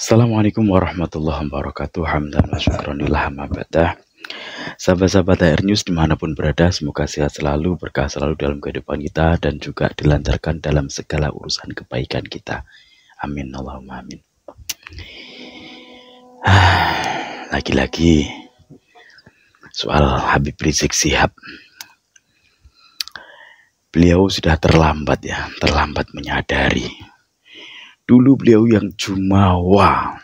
Assalamualaikum warahmatullahi wabarakatuh. Hamdan wa syukronillah amma ba'dah. Sahabat-sahabat HR News dimanapun berada, semoga sehat selalu, berkah selalu dalam kehidupan kita, dan juga dilancarkan dalam segala urusan kebaikan kita. Amin, Allahumma amin. Lagi-lagi soal Habib Rizik Syihab. Beliau sudah terlambat menyadari. Dulu beliau yang jumawa,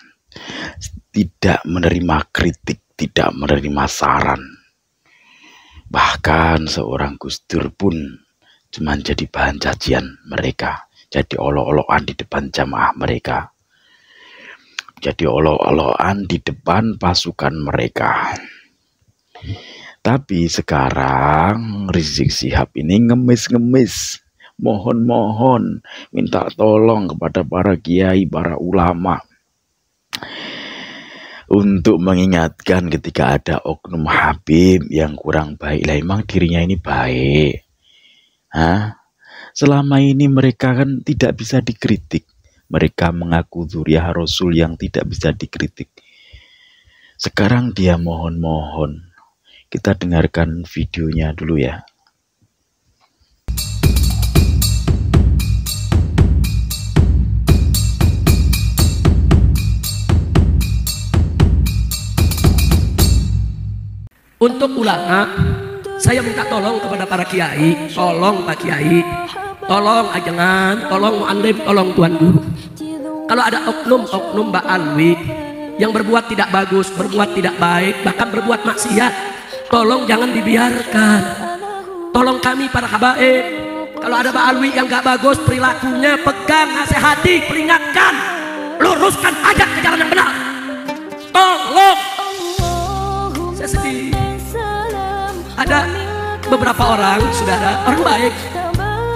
tidak menerima kritik, tidak menerima saran. Bahkan seorang Gus Dur pun cuma jadi bahan cacian mereka, jadi olok-olokan di depan jamaah mereka, jadi olok-olokan di depan pasukan mereka. Tapi sekarang Rizik Syihab ini ngemis-ngemis, mohon-mohon, minta tolong kepada para kiai, para ulama untuk mengingatkan ketika ada oknum Habib yang kurang baik. Lah emang dirinya ini baik? Selama ini mereka kan tidak bisa dikritik. Mereka mengaku dzurriyyah Rasul yang tidak bisa dikritik. Sekarang dia mohon-mohon. Kita dengarkan videonya dulu ya. Untuk ulama, saya minta tolong kepada para kiai, tolong Pak Kiai, tolong ajengan, tolong mu'alim, tolong tuan guru. Kalau ada oknum Mbak Alwi yang berbuat tidak bagus, berbuat tidak baik, bahkan berbuat maksiat, tolong jangan dibiarkan. Tolong kami para habaib, kalau ada Mbak Alwi yang gak bagus perilakunya, pegang, nasihati, peringatkan, luruskan, ajak ke jalan yang benar. Tolong. Saya sedih. Ada beberapa orang, saudara, orang baik,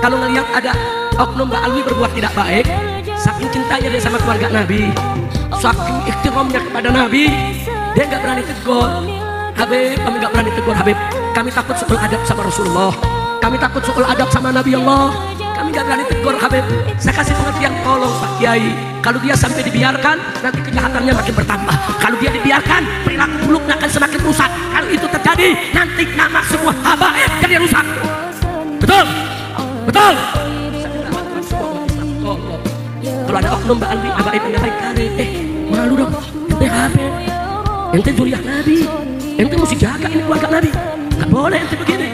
kalau ngelihat ada oknum Mbak Alwi berbuat tidak baik, saking cintanya dia sama keluarga Nabi, saking ikhtiramnya kepada Nabi, dia nggak berani tegur. Habib, kami nggak berani tegur Habib, kami takut su'ul adab sama Rasulullah, kami takut su'ul adab sama Nabi Allah, kami nggak berani tegur Habib. Saya kasih pengertian, tolong Pak Kiai, kalau dia sampai dibiarkan, nanti kejahatannya makin bertambah. Kalau dia dibiarkan, perilaku buruknya akan semakin rusak. Kalau itu terjadi, nanti nama semua habaib jadi rusak. Betul? Betul? Kalau ada oknum Mbak Alwi, habaib yang baik kali, malu dong, ente habib, ente dzurriyyah Nabi, ente mesti jaga ini keluarga Nabi, nggak boleh ente begini.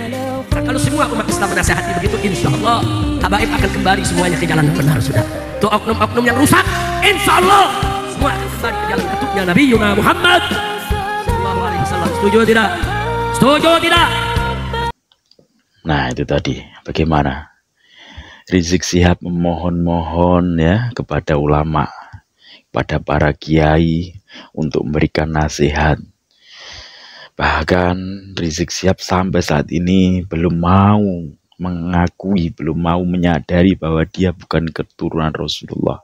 Nah, kalau semua umat Islam menasihati begitu, insya Allah habaib akan kembali semuanya ke jalan yang benar. Sudah tuh oknum-oknum yang rusak, insya Allah semua akan kembali ke jalan ketuknya Nabi Yuna Muhammad sallallahu alaihi wasallam. Setuju tidak? Setuju tidak? Nah itu tadi bagaimana Rizik Syihab memohon-mohon ya kepada ulama, kepada para kiai untuk memberikan nasihat. Bahkan Rizik Syihab sampai saat ini belum mau mengakui, belum mau menyadari bahwa dia bukan keturunan Rasulullah.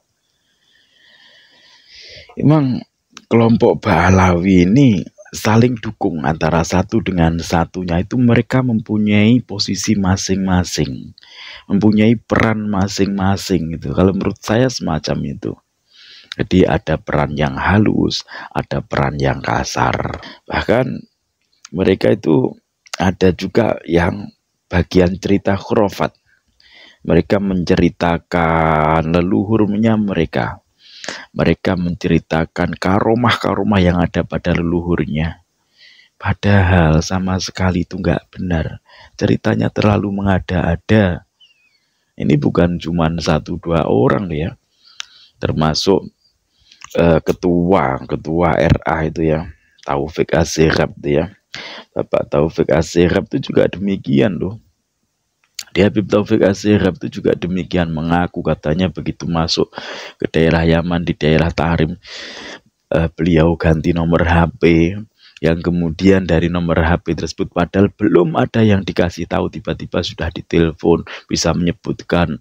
Emang kelompok Bahlawi ini saling dukung antara satu dengan satunya, itu mereka mempunyai posisi masing-masing, mempunyai peran masing-masing gitu. Kalau menurut saya semacam itu. Jadi ada peran yang halus, ada peran yang kasar. Bahkan mereka itu ada juga yang bagian cerita khurafat. Mereka menceritakan leluhurnya mereka. Mereka menceritakan karomah-karomah yang ada pada leluhurnya. Padahal sama sekali itu nggak benar. Ceritanya terlalu mengada-ada. Ini bukan cuma 1-2 orang ya. Termasuk ketua RA itu ya, Taufik Assirab itu ya. Bapak Taufik Assirab itu juga demikian loh. Di Habib Taufik Assirab itu juga demikian, mengaku katanya begitu masuk ke daerah Yaman, di daerah Tahrim, beliau ganti nomor HP, yang kemudian dari nomor HP tersebut padahal belum ada yang dikasih tahu, tiba-tiba sudah ditelepon, bisa menyebutkan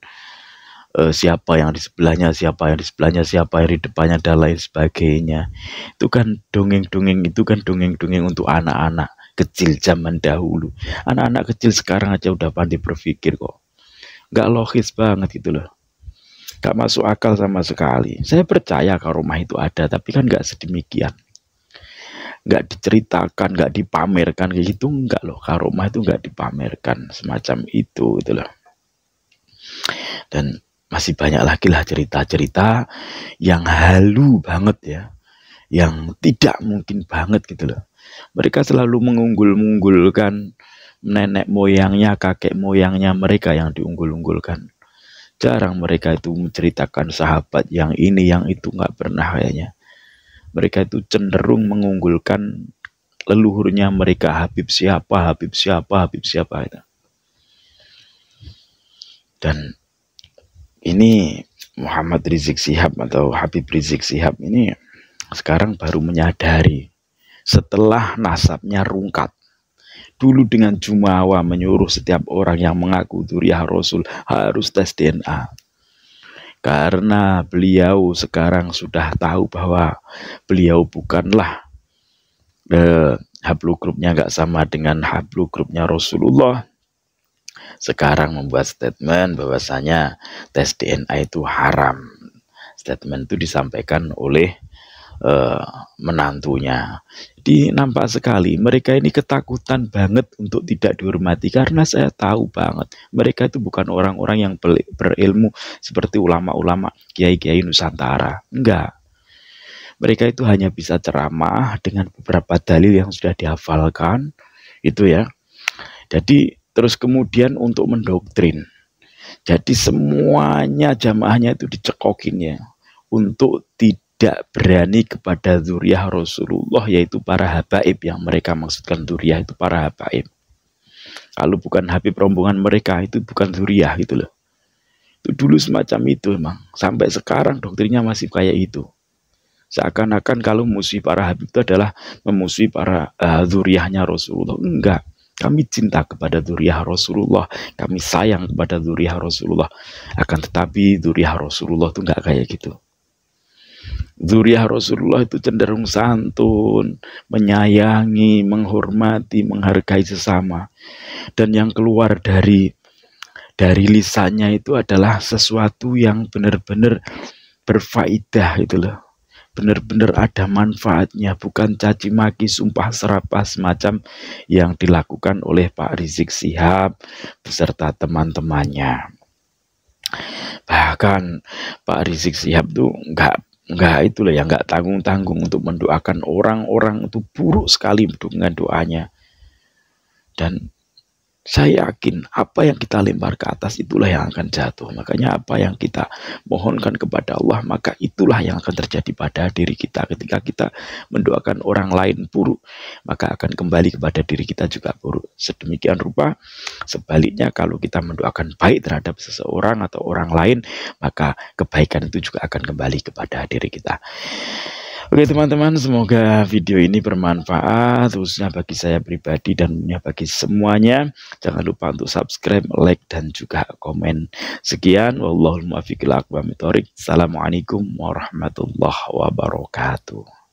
siapa yang di sebelahnya, siapa yang di sebelahnya, siapa yang di depannya, dan lain sebagainya. Itu kan dongeng-dongeng, itu kan dongeng-dongeng untuk anak-anak kecil zaman dahulu. Anak-anak kecil sekarang aja udah pandai berpikir kok. Nggak logis banget gitu loh. Gak masuk akal sama sekali. Saya percaya karomah itu ada, tapi kan gak sedemikian. Gak diceritakan, gak dipamerkan kayak gitu, enggak loh. Karomah itu gak dipamerkan semacam itu gitu loh. Dan masih banyak lagi lah cerita-cerita yang halu banget ya, yang tidak mungkin banget gitu loh. Mereka selalu mengunggul-unggulkan nenek moyangnya, kakek moyangnya mereka yang diunggul-unggulkan. Jarang mereka itu menceritakan sahabat yang ini, yang itu, nggak pernah kayaknya. Mereka itu cenderung mengunggulkan leluhurnya mereka, Habib siapa, Habib siapa, Habib siapa itu. Dan ini Muhammad Rizik Syihab atau Habib Rizik Syihab ini sekarang baru menyadari setelah nasabnya rungkat. Dulu dengan jumawa menyuruh setiap orang yang mengaku dzurriyyah Rasul harus tes DNA. Karena beliau sekarang sudah tahu bahwa beliau bukanlah haplogrupnya nggak sama dengan haplogrupnya Rasulullah. Sekarang membuat statement bahwasanya tes DNA itu haram. Statement itu disampaikan oleh menantunya. Jadi nampak sekali mereka ini ketakutan banget untuk tidak dihormati, karena saya tahu banget mereka itu bukan orang-orang yang berilmu seperti ulama-ulama kiai-kiai Nusantara. Enggak. Mereka itu hanya bisa ceramah dengan beberapa dalil yang sudah dihafalkan itu ya. Jadi terus kemudian untuk mendoktrin. Jadi semuanya jamaahnya itu dicekokin ya untuk tidak berani kepada dzurriyyah Rasulullah, yaitu para habaib. Yang mereka maksudkan dzurriyyah itu para habaib. Kalau bukan habib rombongan mereka itu bukan dzurriyyah gitu loh. Itu dulu semacam itu emang. Sampai sekarang doktrinnya masih kayak itu. Seakan-akan kalau musuh para habib itu adalah memusuhi para dzurriyyahnya Rasulullah. Enggak. Kami cinta kepada dzurriyyah Rasulullah, kami sayang kepada dzurriyyah Rasulullah. Akan tetapi dzurriyyah Rasulullah itu enggak kayak gitu. Dzurriyyah Rasulullah itu cenderung santun, menyayangi, menghormati, menghargai sesama. Dan yang keluar dari lisannya itu adalah sesuatu yang benar-benar berfaedah gitu loh. Benar-benar ada manfaatnya, bukan caci maki, sumpah serapah semacam yang dilakukan oleh Pak Rizik Syihab beserta teman-temannya. Bahkan Pak Rizik Syihab tuh enggak itulah ya, enggak tanggung-tanggung untuk mendoakan orang-orang itu buruk sekali dengan doanya. Dan saya yakin apa yang kita lempar ke atas itulah yang akan jatuh. Makanya apa yang kita mohonkan kepada Allah, maka itulah yang akan terjadi pada diri kita. Ketika kita mendoakan orang lain buruk, maka akan kembali kepada diri kita juga buruk. Sedemikian rupa sebaliknya, kalau kita mendoakan baik terhadap seseorang atau orang lain, maka kebaikan itu juga akan kembali kepada diri kita. Oke teman-teman, semoga video ini bermanfaat khususnya bagi saya pribadi dan bagi semuanya. Jangan lupa untuk subscribe, like, dan juga komen. Sekian, wallahul muwaffiq ila aqwamit thoriq. Assalamualaikum warahmatullahi wabarakatuh.